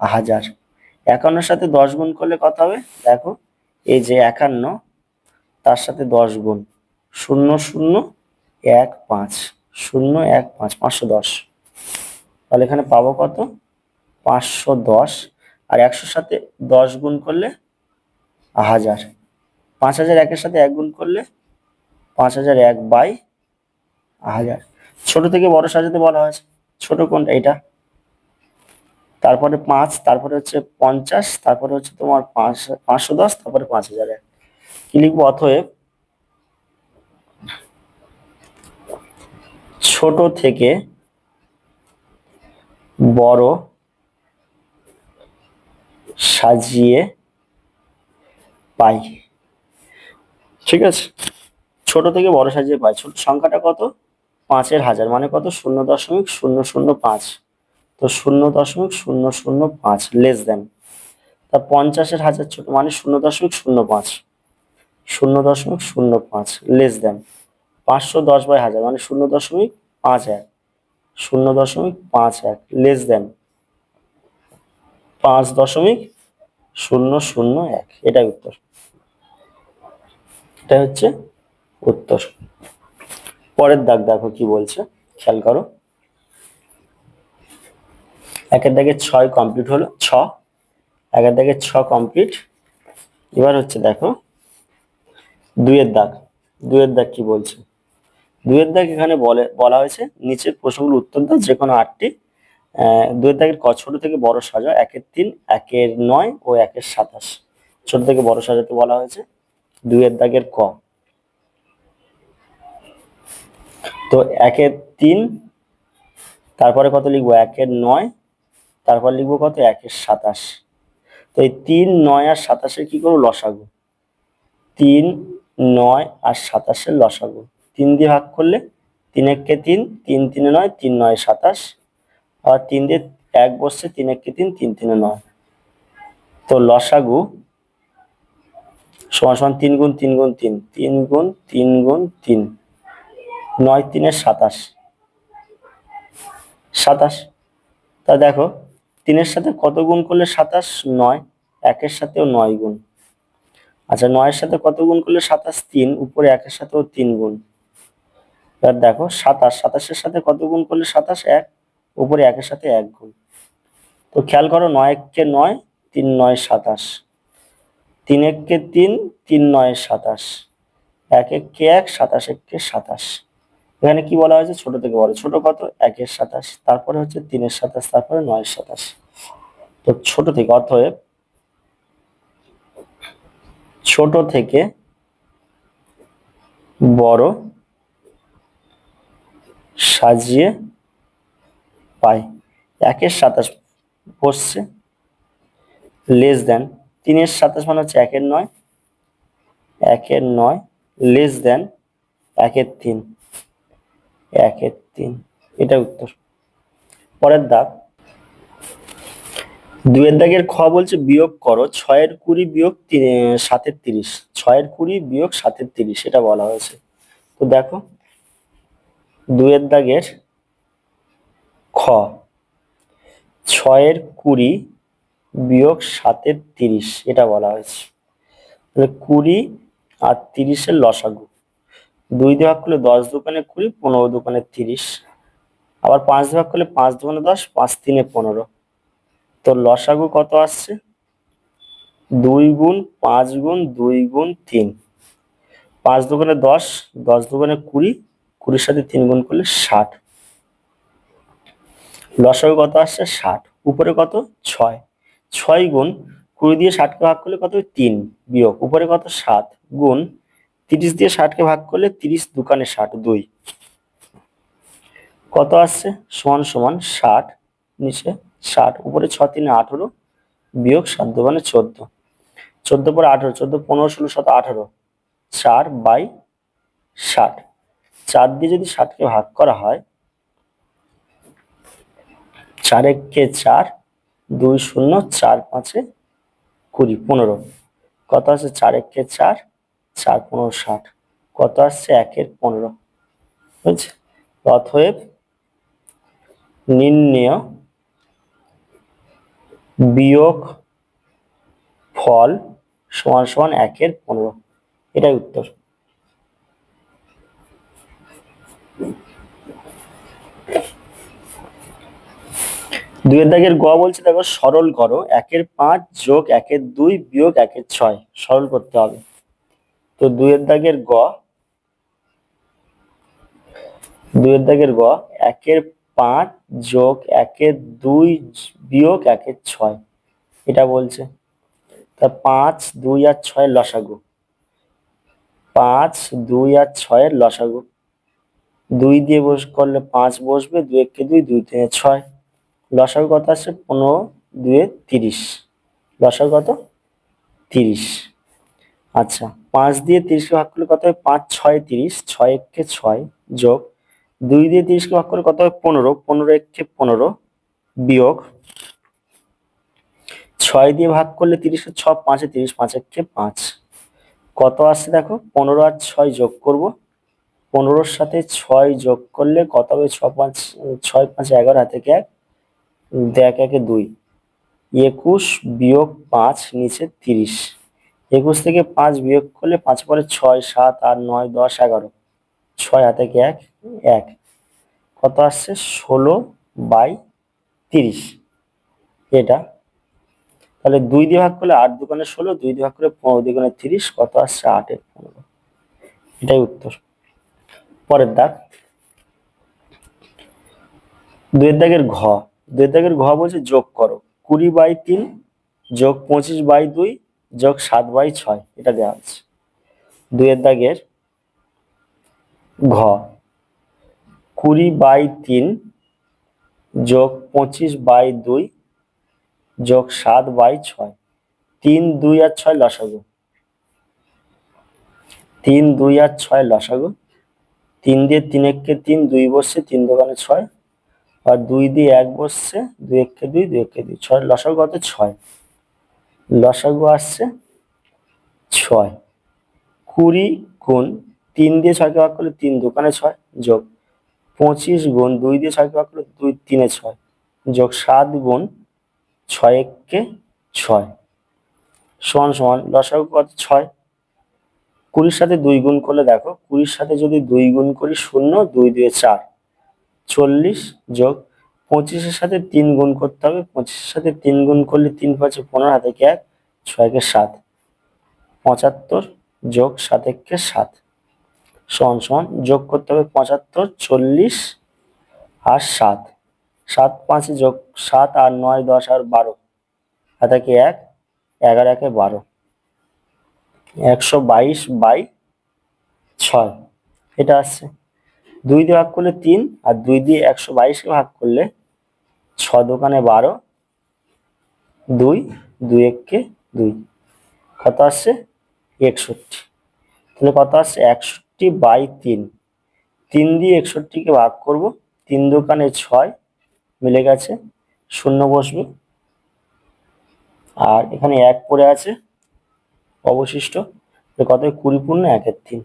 1000। 51-র সাথে 10 গুণ করলে কত হবে দেখো, এই যে 51 তার সাথে 10 গুণ 0015, 015, 510। তাহলে এখানে পাবো কত 510, আর 100-র সাথে 10 গুণ করলে 1000, 5000 1-এর সাথে 1 গুণ করলে 5001/1000। ছোট থেকে বড় সাজাতে বলা হয়েছে, ছোট কোনটা এটা, তারপরে 5, তারপরে হচ্ছে 50, তারপরে হচ্ছে তোমার 510, তারপরে 5001। কি লিখবো, অতএব ছোট থেকে বড় সাজিয়ে পাই। ঠিক আছে, ছোট থেকে বড় সাজিয়ে পাই। ছোট সংখ্যাটা কত 5-এর হাজার, মানে কত 0.005, তো 0.005 লেস দেন, তা 50-এর হাজার ছোট মানে 0.05, 0.05 লেস দেন 510/1000 মানে 0.51, 0.51 লেস দেন 5.001। এটাই উত্তর, এটা হচ্ছে উত্তর। পরের দাগ দেখো কি বলছে, খেয়াল করো। 1-এর দাগে 6 কমপ্লিট হলো, 1-এর দাগে 6 কমপ্লিট। এবার হচ্ছে দেখো 2-এর দাগ, 2-এর দাগ কি বলছে, 2-এর দাগ এখানে বলা হয়েছে নিচের প্রশ্নগুলোর উত্তর দাও যে কোনো 8টি। 2-এর দাগের ক, ছোট থেকে বড় সাজা, 1-এর 3, 1-এর 9 ও 1-এর 27। ছোট থেকে বড় সাজাতে বলা হয়েছে 2-এর দাগের ক। তো 1-এর 3, তারপরে কত লিখবো 1-এর 9, তারপর লিখবো কত 1-এর 27। তো এই 3, 9 আর 27-এর কি করবো লসাগু, 3, 9 আর 27-এর লসাগু 3 দিয়ে ভাগ করলে 3 একে 3, 3 3 9, 3 9 27, আর 3 দিয়ে 1 বসছে, 3 একে 3, 3 3 9। তো লসাগু সমান সমান 3 গুণ 3 গুণ 3, 3 গুণ 3 গুণ 3, 9 3 27, 27। তা দেখো 3-এর সাথে কত গুণ করলে 27, 9, 1-এর সাথেও 9 গুণ। আচ্ছা 9-এর সাথে কত গুণ করলে 27, 3, উপরে 1-এর সাথেও 3 গুণ। এবার দেখো 27, 27-এর সাথে কত গুণ করলে 27, 1, উপরে 1-এর সাথে 1 গুণ। তো খেয়াল করো 9 একে 9, 3 9 27, 3 একে 3, 3 9 27, 1 একে 1, 27 একে 27। এখানে কি বলা হয়েছে ছোট থেকে বড়, ছোট কত 1-এর 27, তারপরে হচ্ছে 3-এর 27, তারপরে 9-এর 27। তো ছোট থেকে, অতএব ছোট থেকে বড় সাজিয়ে পাই। 1-এর 27 বসছে, লেস দেন 3-এর 27 মানে হচ্ছে 1-এর 9, 1-এর 9 লেস দেন 1-এর 3, 1-এর 3। এটা উত্তর। পরের দাগ, 2-এর দাগের খ বলছে বিয়োগ করো 6-এর 20 বিয়োগ 7-এর 30, 6-এর 20 বিয়োগ 7-এর 30 এটা বলা হয়েছে। তো দেখো 2-এর দাগের খ, 6-এর 20 বিয়োগ 7-এর 30 এটা বলা হয়েছে। 20 আর 30-এর লসাগু, 2 দিয়ে ভাগ করলে 10 দোকানে 20, 15 দোকানে 30, আবার 5 দিয়ে ভাগ করলে 5 দোকানে 10, 5 3 15। তো লসাগু কত আসছে 2 গুণ 5 গুণ 2 গুণ 3, 5 দোকানে 10, 10 দোকানে 20, 20-এর সাথে 3 গুণ করলে 60। লসাগু কত আসছে 60, উপরে কত 6, 6 গুণ 20 দিয়ে 60-কে ভাগ করলে কত 3, বিয়োগ উপরে কত 7, গুণ 30 দিয়ে 60-কে ভাগ করলে 30 দোকানে 60, 2 কত আসছে সমান সমান 60, নিচে 60, উপরে 6 3 18, বিয়োগ 7 দোকানে 14, 14 পরে 18, 14 15 16 17 18, 4/60। 4 দিয়ে যদি 60-কে ভাগ করা হয়, 4 একে 4, 2 0, 4 5 20, 15, কত আছে 4 একে 4, 4×15 = 60। কত আসছে? 1/15। বুঝছে? অতএব নির্ণেয় বিয়োগ ফল সমান সমান 1/15। এটাই উত্তর। দুইয়ের দাগের গ বলছে দেখো সরল করো 1/5 যোগ 1/2 বিয়োগ 1/6। সরল করতে হবে। তো দুইয়ের দাগের গ 1/5 যোগ 1/2 বিয়োগ 1/6 এটা বলছে। তা 5, 2 আর 6 লসাগু। 5, 2 আর 6 লসাগু। 2 দিয়ে করলে 5 বসবে, 2 একে 2, 2 3 6। লসাগু কত আসছে? 15, 2 30। লসাগু কত? 30। আচ্ছা, 5 দিয়ে 30 কে ভাগ করলে কত হয়? 5, 6 30, 6 একে 6 যোগ 2 দিয়ে 30 কে ভাগ করলে কত হয়? 15, 15 একে 15 বিয়োগ 6 দিয়ে ভাগ করলে 30 এর 6, 5 এ 30, 5 একে 5। কত আসছে দেখো? 15 আর 6 যোগ করব। 15-র সাথে 6 যোগ করলে কত হবে? 6, 5, 6, 5 11 হাতে 1, 1 একে 2, 21 বিয়োগ 5 নিচে 30। 21 থেকে 5 বিয়োগ করলে 5 পরে 6, 7, 8, 9, 10, 11, 6 হাতে 1, 1। কত আসছে? 16/30। এটা তাহলে 2 দিয়ে ভাগ করলে 8 দুগুণে 16, 2 দিয়ে ভাগ করলে 15 দুগুণে 30, কত আসছে? 8/15। এটাই উত্তর। পরের দাগ, দুইয়ের দাগের ঘ। দুইয়ের দাগের ঘ বলছে যোগ করো 20/3 যোগ 25/2 যোগ 7/6। এটা দেওয়া আছে। দুইয়ের দাগের ঘ 20/3 যোগ 25/2 যোগ 7/6। 3, 2 আর 6 লসাগু। 3, 2 আর 6 লসাগু। 3 দিয়ে 3 একে 3, 2 বসছে, 3 দোকানে 6। আর 2 দিয়ে 1 বসছে, 2 একে 2, 2 একে 2, 6 লসাগু কত? 6। লসাগু আসছে 6। 20 গুণ 3 দিয়ে 6 কে ভাগ করলে 3 দোকানে 6 যোগ 25 গুণ 2 দিয়ে 6 কে ভাগ করলে 2 3 6 যোগ 7 গুণ 6 একে 6 সমান সমান লসাগু কত? 6। 20-র সাথে 2 গুণ করলে দেখো, 20-র সাথে যদি 2 গুণ করি 0, 2 দিয়ে 4, 40 যোগ 25-এর সাথে 3 গুণ করতে হবে। 25-এর সাথে 3 গুণ করলে 3 5 15 হাতে 1, 6 একে 7, 75 যোগ 7 একে 7 সমান সমান যোগ করতে হবে 75, 40 আর 7। 7 5 যোগ 7 আর 9, 10 আর 12 হাতে 1, 11 একে 12, 122/6 এটা আসছে। 2 দিয়ে ভাগ করলে 3 আর 2 দিয়ে 122 কে ভাগ করলে 6 দোকানে 12, 2, 2 একে 2, কত আসছে? 61। তাহলে কত আসছে? 61/3। 3 দিয়ে 61 কে ভাগ করব। 3 দোকানে 6 মিলে গেছে, 0 বসবে। আর এখানে 1 পড়ে আছে অবশিষ্ট। কত? 20/1/3।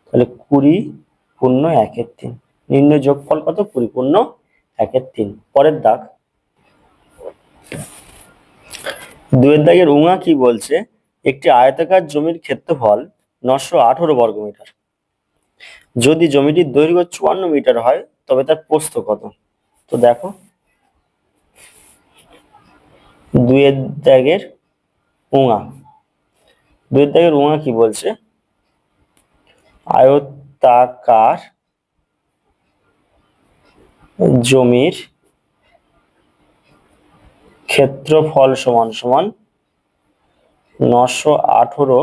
তাহলে 20/1/3। নির্ণয় যোগফল কত? 20/1/3। পরের দাগ, দুয়ের দাগের উঙা কি বলছে? একটি আয়তাকার জমির ক্ষেত্রফল 918 বর্গমিটার। যদি জমিটির দৈর্ঘ্য 54 মিটার হয় তবে তার প্রস্থ কত? তো দেখো, দুয়ের দাগের উঙা। দুয়ের দাগের উঙা কি বলছে? আয়তাকার জমির ক্ষেত্রফল সমান সমান 918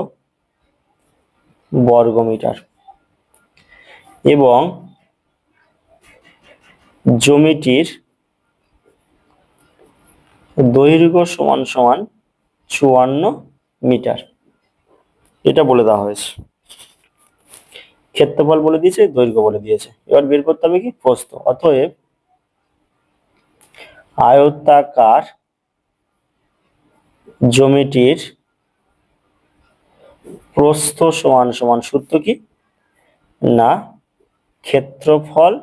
বর্গমিটার এবং জমিটির দৈর্ঘ্য সমান সমান 54 মিটার। এটা বলে দেওয়া হয়েছে। ক্ষেত্রফল বলে দিয়েছে, দৈর্ঘ্য বলে দিয়েছে। এবার বের করতে হবে কি? প্রস্থ। অতএব আয়তাকার জমিটির প্রস্থ সমান সমান সূত্র কি না ক্ষেত্রফল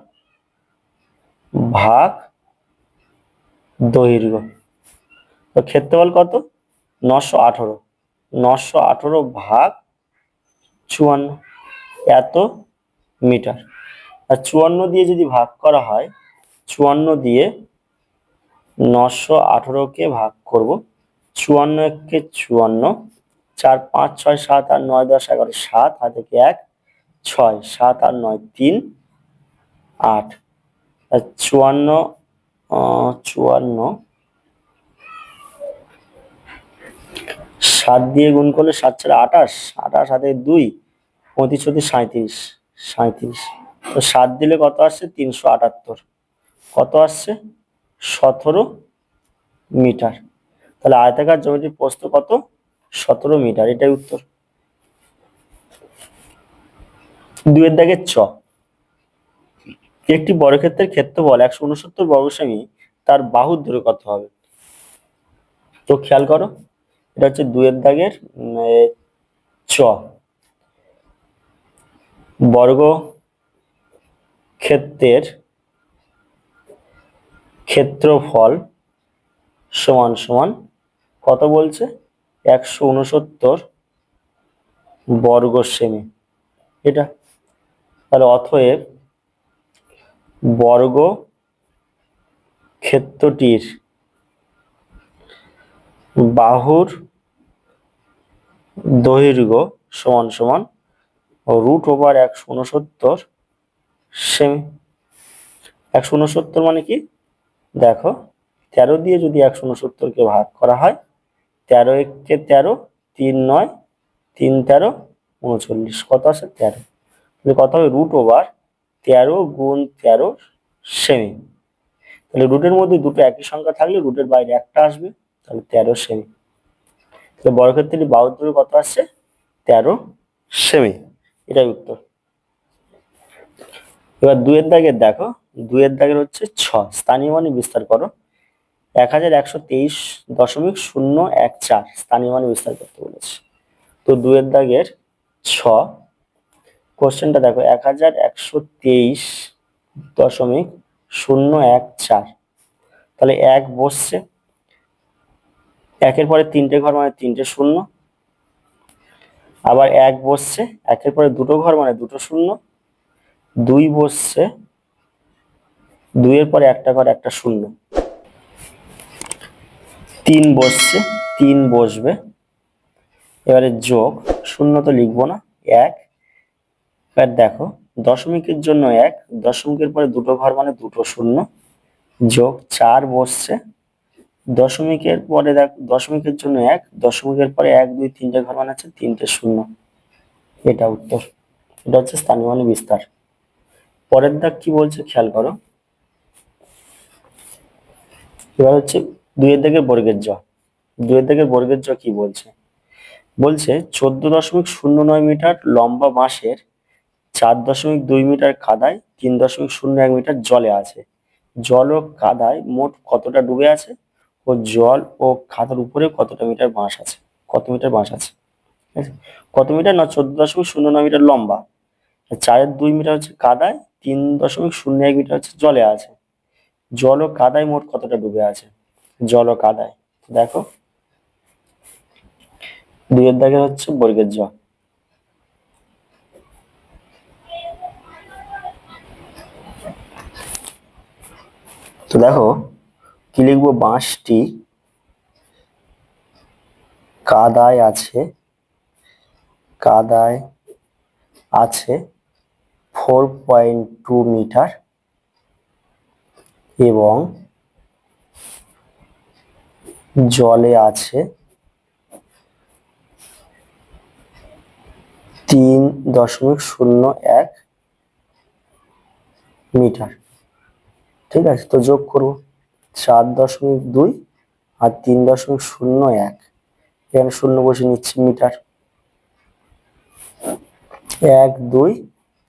ভাগ দৈর্ঘ্য। তো ক্ষেত্রফল কত 918, 918 ভাগ 54 এত মিটার। আর 54 দিয়ে যদি ভাগ করা হয়, 54 দিয়ে 918কে ভাগ করব, 54 একে 54, 4 5 6 7 8 9 10 11 7 হাতে 1 6 7 8 9 3 8 আর 54 54 7 দিয়ে গুণ করলে 7 4 28, 28 হাতে 2 35 37, 37 তো 7 দিলে কত আসছে 378, কত আসছে 17 মিটার। তাহলে আয়তাকার জমিটির প্রস্থ কত 17 মিটার, এটাই উত্তর। দুয়ের দাগের চ, একটি বর্গক্ষেত্রের ক্ষেত্রফল 169 বর্গ সেমি, তার বাহুর দৈর্ঘ্য কত হবে? তো খেয়াল করো, এটা হচ্ছে দুয়ের দাগের চ, বর্গ ক্ষেত্রের ক্ষেত্রফল সমান সমান কত বলছে 169 বর্গ সেমি, এটা। তাহলে অতএব বর্গ ক্ষেত্রটির বাহুর দৈর্ঘ্য সমান সমান √169 সেমি। 169 মানে কি দেখো, 13 দিয়ে যদি 169কে ভাগ করা হয়, 13 একে 13, 3 9 3 13 39, কত আসে 13, তাহলে কত হবে √13 গুণ 13 সেমি। তাহলে রুটের মধ্যে দুটো একই সংখ্যা থাকলে রুটের বাইরে একটা আসবে, তাহলে 13 সেমি। তাহলে বর্গক্ষেত্রটির বাহুর দৈর্ঘ্য কত আসছে 13 সেমি, এটাই উত্তর। এবার দুয়ের দাগের দেখো, দুয়ের দাগের হচ্ছে 6, স্থানীয় মানে বিস্তার করো। 1123.014 স্থানীয় মানে বিস্তার করতে বলেছে। তো দুয়ের দাগের 6 কোশ্চেনটা দেখো, 1123.014, তাহলে 1 বসছে, 1-এর পরে 3টে ঘর মানে 3টে শূন্য, আবার 1 বসছে, 1-এর পরে 2টো ঘর মানে 2টো শূন্য, 2 বসছে, 2-এর পরে একটা ঘর একটা শূন্য, 3 বসছে, 3 বসবে, এবারে যোগ, শূন্য তো লিখবো না, 1। এবার দেখো দশমিকের জন্য 1, দশমিকের পরে 2টো ঘর মানে 2টো শূন্য, যোগ 4 বসছে, দশমিকের পরে দেখ দশমিকের জন্য 1, দশমিকের পরে 1 2 3টে ঘর মানে আছে 3টে শূন্য, এটা উত্তর। এটা হচ্ছে স্থানীয় মানে বিস্তার। পরের দাগ কি বলছে খেয়াল করো, এবার হচ্ছে দুইয়ের দাগের বর্গের জ। দুইয়ের দাগের বর্গের জ কি বলছে, বলছে 14.09 মিটার লম্বা বাঁশের 4.2 মিটার কাদায় 3.01 মিটার জলে আছে। জল ও কাদায় মোট কতটা ডুবে আছে ও জল ও কাদার উপরে কতটা মিটার বাঁশ আছে, কত মিটার বাঁশ আছে, ঠিক আছে? কত মিটার না 14.09 মিটার লম্বা, 4.2 মিটার হচ্ছে কাদায়, 3.01 মিটার হচ্ছে জলে আছে। জল ও কাদায় মোট কতটা ডুবে আছে, জল ও কাদায়। দেখো দুইয়ের দাগে হচ্ছে বর্গের জ। তো দেখো কি লিখবো, বাঁশটি কাদায় আছে, কাদায় আছে 4.2 মিটার এবং জলে আছে 3.01 মিটার, ঠিক আছে? তো যোগ করবো 4.2 আর 3.01, এখানে শূন্য বসে নিচ্ছি, মিটার 1 2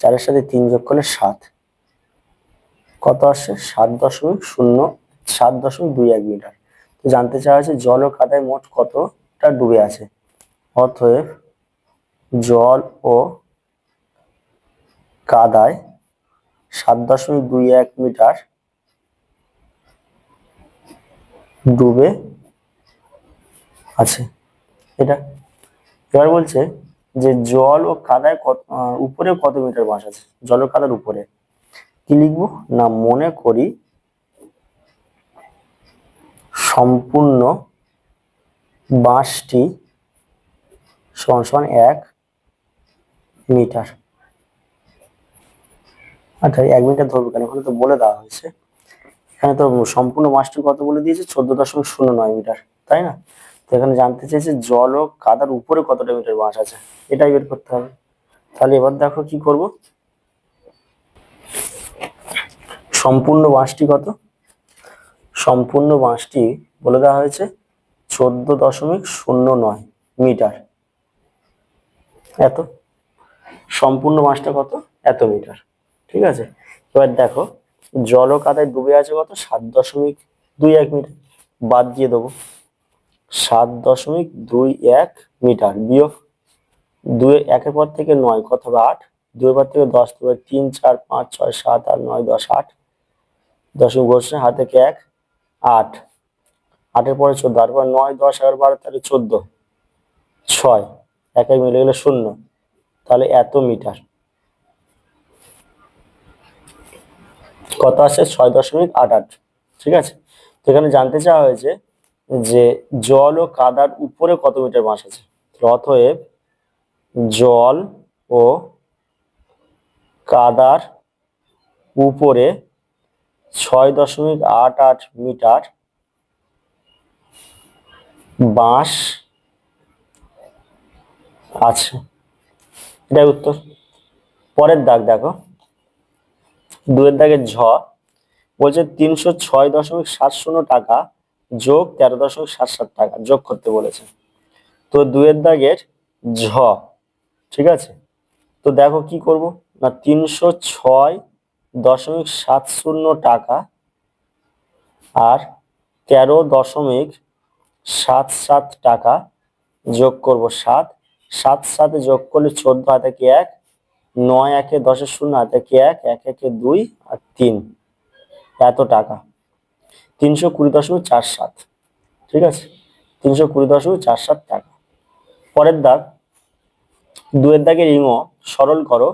4-এর সাথে 3 যোগ করলে 7, কত আসছে 7.21 মিটার। তো জানতে চাওয়া হয়েছে জল ও কাদায় মোট কতটা ডুবে আছে, অতএব জল ও কাদায় 7.21 মিটার ডুবে আছে। এটা এবার বলছে যে জল ও কাদায় উপরে কত মিটার বাঁশ আছে, জল ও কাদার উপরে কি লিখবো না, মনে করি সম্পূর্ণ বাঁশটি সমান সমান 1 মিটার। আচ্ছা 1 মিটার ধরবো কেন, ওখানে তো বলে দেওয়া হয়েছে, এখানে তো সম্পূর্ণ বাঁশটি কত বলে দিয়েছে 14.09 মিটার, তাই না? তো এখানে জানতে চাইছে জল ও কাদার উপরে কতটা মিটার বাঁশ আছে, এটাই বের করতে হবে। তাহলে এবার দেখো কি করব, সম্পূর্ণ বাঁশটি কত, সম্পূর্ণ বাঁশটি বলে দেওয়া হয়েছে 14.09 মিটার, এত সম্পূর্ণ বাঁশটা কত, এত মিটার। ঠিক আছে, এবার দেখো জল ও কাদায় ডুবে আছে কত 7.21 মিটার, বাদ দিয়ে দেবো 7.21 মিটার বিয়োগ 2 1-এর পর থেকে 9 কত হবে 8, 2 এর পর থেকে 10, 2 3 4 5 6 7 8 9 10 8, দশমিক বসছে হাত থেকে 1 8, 8-এর পরে 14, 8 পর 9 10 11 12 তাহলে 14 6, 1 মিলে গেলে 0, তাহলে এত মিটার কত আসে 6.88। ঠিক আছে, তো এখানে জানতে চাওয়া হয়েছে যে জল ও কাদার উপরে কত মিটার বাঁশ আছে, অতএব জল ও কাদার উপরে 6.88 মিটার বাঁশ আছে, এটাই উত্তর। পরের দাগ দেখো, 2-এর দাগের ঝ বলছে 306.70 টাকা যোগ 13.77 টাকা যোগ করতে বলেছে। তো 2-এর দাগের ঝ, ঠিক আছে, তো দেখো কি করব না 306.70 টাকা আর 13.77 টাকা যোগ করব 7, 7 সাথে যোগ করলে 14, হাতে কি 1, 9 1 10 0, হাতে কি 1, 1 1 2 আর 3, এত টাকা 320.47। ঠিক আছে, 320.47 টাকা। পরের দাগ, 2-এর দাগের ইঙ্গ সরল করো,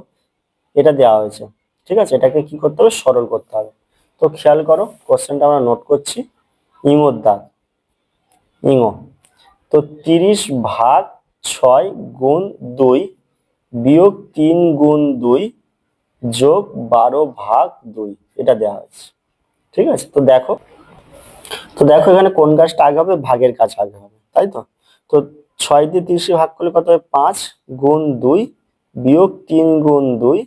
এটা দেওয়া হয়েছে। ঠিক আছে, এটাকে কি করতে হবে, সরল করতে হবে। তো খেয়াল করো কোশ্চেনটা আমরা নোট করছি, ইঙ্গর দাগ, ইঙ্গ তো 30/6 গুণ 2 বিয়োগ 3 গুণ 2 যোগ 12/2 এটা দেওয়া হয়েছে। ঠিক আছে, তো দেখো এখানে কোন কাজটা আগে হবে, ভাগের কাজ আগে হবে, তাই তো। তো 6 দিয়ে 30 ভাগ করলে কত হবে 5 গুণ 2 বিয়োগ 3 গুণ 2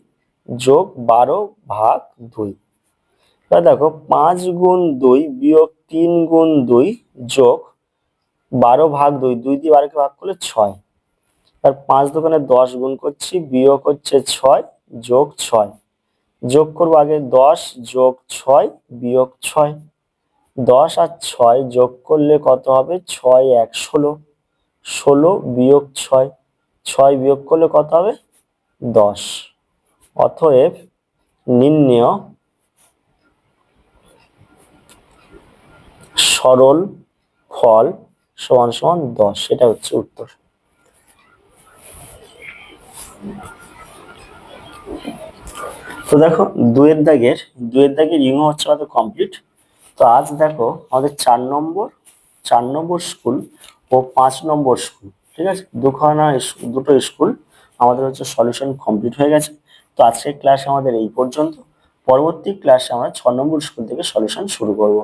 যোগ 12/2। তাই দেখো 5 গুণ 2 বিয়োগ 3 গুণ 2 যোগ 12/2, 2 দিয়ে 12কে ভাগ করলে 6, আর 5 দোকানে 10 গুণ করছি, বিয়োগ হচ্ছে 6 যোগ 6, যোগ করবো আগে 10 যোগ 6 বিয়োগ 6, 10 আর 6 যোগ করলে কত হবে 6 1 16, 16 বিয়োগ 6, 6 বিয়োগ করলে কত হবে 10। অতএব নির্ণেয় সরল ফল সমান সমান 10, এটা হচ্ছে উত্তর। তো দেখো 2-এর দাগের ইঙ্গ হচ্ছে আমাদের কমপ্লিট। তো আজ দেখো আমাদের 4 নম্বর স্কুল ও 5 নম্বর স্কুল, ঠিক আছে, দুটো স্কুল আমাদের হচ্ছে সলিউশন কমপ্লিট হয়ে গেছে। তো আজকের ক্লাস আমাদের এই পর্যন্ত, পরবর্তী ক্লাসে আমরা 6 নম্বর স্কুল থেকে সলিউশন শুরু করব।